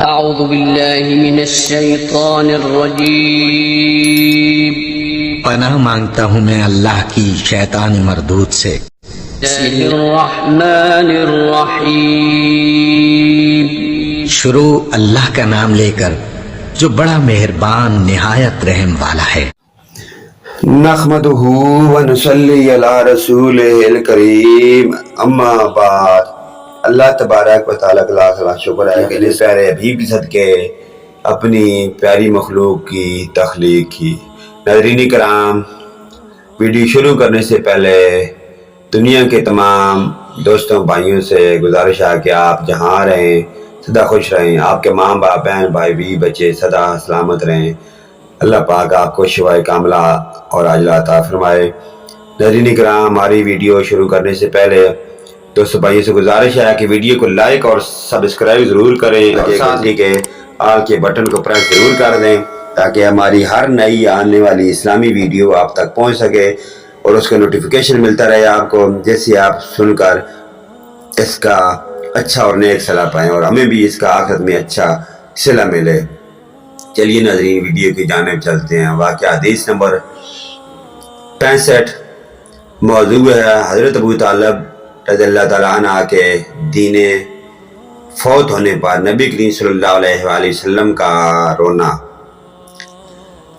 أعوذ بالله من الشيطان الرجيم پناہ مانگتا ہوں میں اللہ کی شیطان مردود سے۔ بسم الله الرحمن الرحيم شروع اللہ کا نام لے کر جو بڑا مہربان نہایت رحم والا ہے۔ نحمدہ ونصلی علی رسولہ الکریم، اما بعد۔ اللہ تبارک و تعالیٰ کا لاکھ لاکھ شکر ہے کہ اس پیارے حبیب کے صدقے اپنی پیاری مخلوق کی تخلیق کی۔ ناظرین کرام، ویڈیو شروع کرنے سے پہلے دنیا کے تمام دوستوں بھائیوں سے گزارش ہے کہ آپ جہاں رہیں سدا خوش رہیں، آپ کے ماں باپ بہن بھائی بیوی بچے سدا سلامت رہیں۔ اللہ پاک آپ کو شفائے کاملہ اور عاجلہ عطا فرمائے۔ ناظرین کرام، ہماری ویڈیو شروع کرنے سے پہلے دوستوں بھائیوں سے گزارش ہے کہ ویڈیو کو لائک اور سبسکرائب ضرور کریں اور ساتھ ہی کے آل کے بٹن کو پریس ضرور کر دیں تاکہ ہماری ہر نئی آنے والی اسلامی ویڈیو آپ تک پہنچ سکے اور اس کا نوٹیفیکیشن ملتا رہے آپ کو، جیسے آپ سن کر اس کا اچھا اور نیک صلہ پائیں اور ہمیں بھی اس کا آخرت میں اچھا صلہ ملے۔ چلیے ناظرین، ویڈیو کی جانب چلتے ہیں۔ واقعہ حدیث نمبر 65، موضوع ہے حضرت ابو طالب رضی اللہ تعالیٰ عنہ کے دین فوت ہونے پر نبی کریم صلی اللہ علیہ وآلہ وسلم کا رونا۔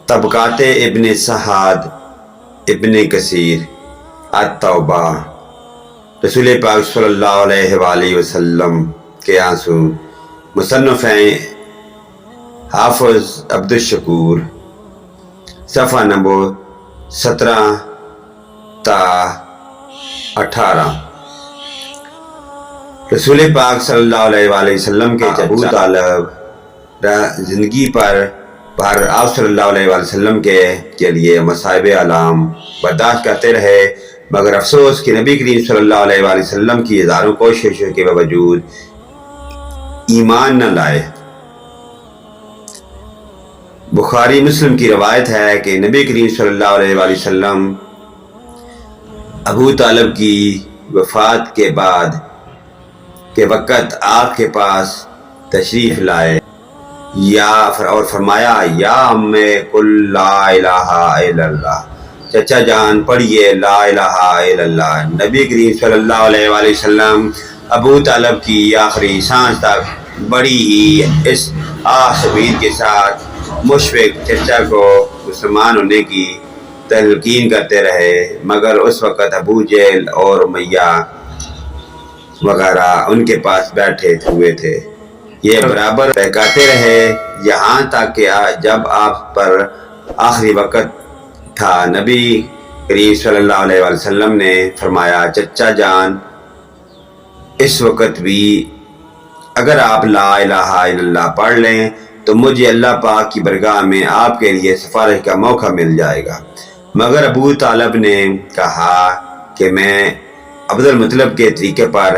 طبقات ابن سعد، ابن کثیر، التوبہ، رسول پاک صلی اللہ علیہ وآلہ وسلم کے آنسو، مصنف ہیں حافظ عبدالشکور، صفحہ نمبر 17 تا 18۔ رسول پاک صلی اللہ علیہ وآلہ وسلم کے ابو طالب زندگی پر آپ صلی اللہ علیہ وآلہ وسلم کے لیے مصائب علام برداشت کرتے رہے، مگر افسوس کہ نبی کریم صلی اللہ علیہ وآلہ وسلم کی ہزاروں کوششوں کے باوجود ایمان نہ لائے۔ بخاری مسلم کی روایت ہے کہ نبی کریم صلی اللہ علیہ وآلہ وسلم ابو طالب کی وفات کے بعد کے وقت آپ کے پاس تشریف لائے اور فرمایا، یا امی قل لا الہ الا اللہ، چچا جان پڑھیے لا الہ الا اللہ۔ نبی کریم صلی اللہ علیہ وآلہ وسلم ابو طالب کی آخری سانس تک بڑی ہی اس شبیر کے ساتھ مشفق چچا کو مسلمان ہونے کی تلقین کرتے رہے، مگر اس وقت ابو جہل اور امیہ وغیرہ ان کے پاس بیٹھے ہوئے تھے۔ یہ برابر بہکاتے رہے یہاں تک کہ جب آپ پر آخری وقت تھا، نبی کریم صلی اللہ علیہ وسلم نے فرمایا، چچا جان اس وقت بھی اگر آپ لا الہ الا اللہ پڑھ لیں تو مجھے اللہ پاک کی برگاہ میں آپ کے لیے سفارش کا موقع مل جائے گا۔ مگر ابو طالب نے کہا کہ میں عبد المطلب کے طریقے پر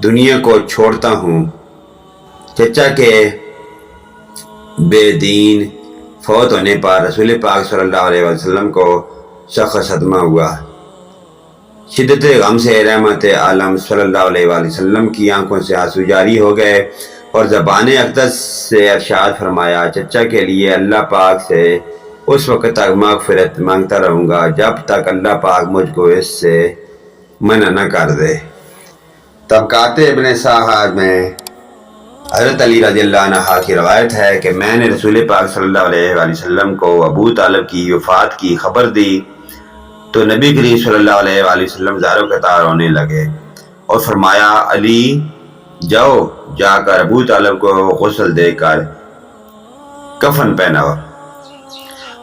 دنیا کو چھوڑتا ہوں۔ چچا کے بے دین فوت ہونے پر رسول پاک صلی اللہ علیہ وسلم کو سخت صدمہ ہوا۔ شدت غم سے رحمت عالم صلی اللہ علیہ وسلم کی آنکھوں سے آنسو جاری ہو گئے اور زبان اقدس سے ارشاد فرمایا، چچا کے لیے اللہ پاک سے اس وقت تک مغفرت مانگتا رہوں گا جب تک اللہ پاک مجھ کو اس سے منع نہ کر دے۔ طبقات ابن سعد میں حضرت علی رضی اللہ عنہ کی روایت ہے کہ میں نے رسول پاک صلی اللہ علیہ وسلم کو ابو طالب کی وفات کی خبر دی تو نبی کریم صلی اللہ علیہ وسلم زاروں قطار رونے لگے اور فرمایا، علی جاؤ، جا کر ابو طالب کو غسل دے کر کفن پہناؤ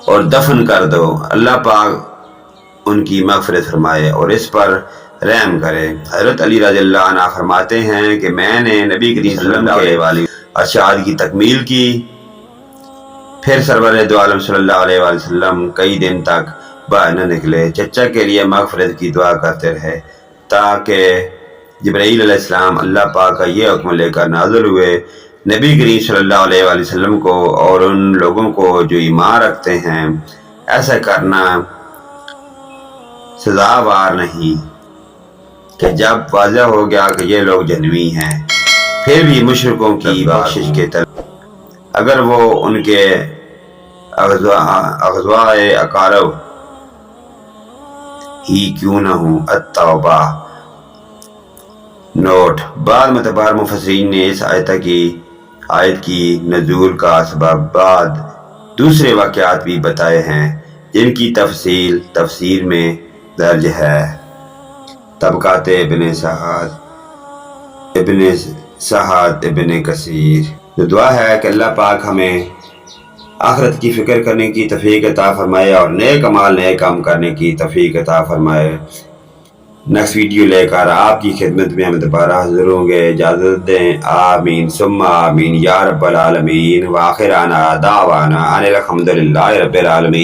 اور دفن کر دو، اللہ پاک ان کی مغفرت فرمائے اور اس پر رحم کرے۔ حضرت علی رضی اللہ عنہ فرماتے ہیں کہ میں نے نبی کریم صلی اللہ علیہ ارشاد کی تکمیل کی، پھر سرور دو عالم صلی اللہ علیہ وسلم کئی دن تک باہر نہ نکلے، چچا کے لیے مغفرت کی دعا کرتے رہے تاکہ جبرائیل علیہ السلام اللہ پاک کا یہ حکم لے کر نازل ہوئے، نبی کریم صلی اللہ علیہ وسلم کو اور ان لوگوں کو جو ایمان رکھتے ہیں ایسا کرنا سزاوار نہیں، کہ جب واضح ہو گیا کہ یہ لوگ جہنمی ہیں پھر بھی مشرکوں کی بخشش کے طلب، اگر وہ ان کے اغزوائے اقارب ہی کیوں نہ ہوں۔ التوبہ۔ نوٹ: بعض معتبر مفسرین نے اس آیت کی نزول کا اسباب بعد دوسرے واقعات بھی بتائے ہیں جن کی تفصیل تفسیر میں درج ہے۔ طبقات ابن سعد ابن کثیر۔ تو دعا ہے کہ اللہ پاک ہمیں آخرت کی فکر کرنے کی توفیق عطا فرمائے اور نیک اعمال نیک کام کرنے کی توفیق عطا فرمائے۔ نیکسٹ ویڈیو لے کر آپ کی خدمت میں ہم دوبارہ حاضر ہوں گے۔ اجازت دیں۔ آمین ثم آمین یا رب العالمین۔ وآخر دعوانا ان الحمد للہ رب العالمین۔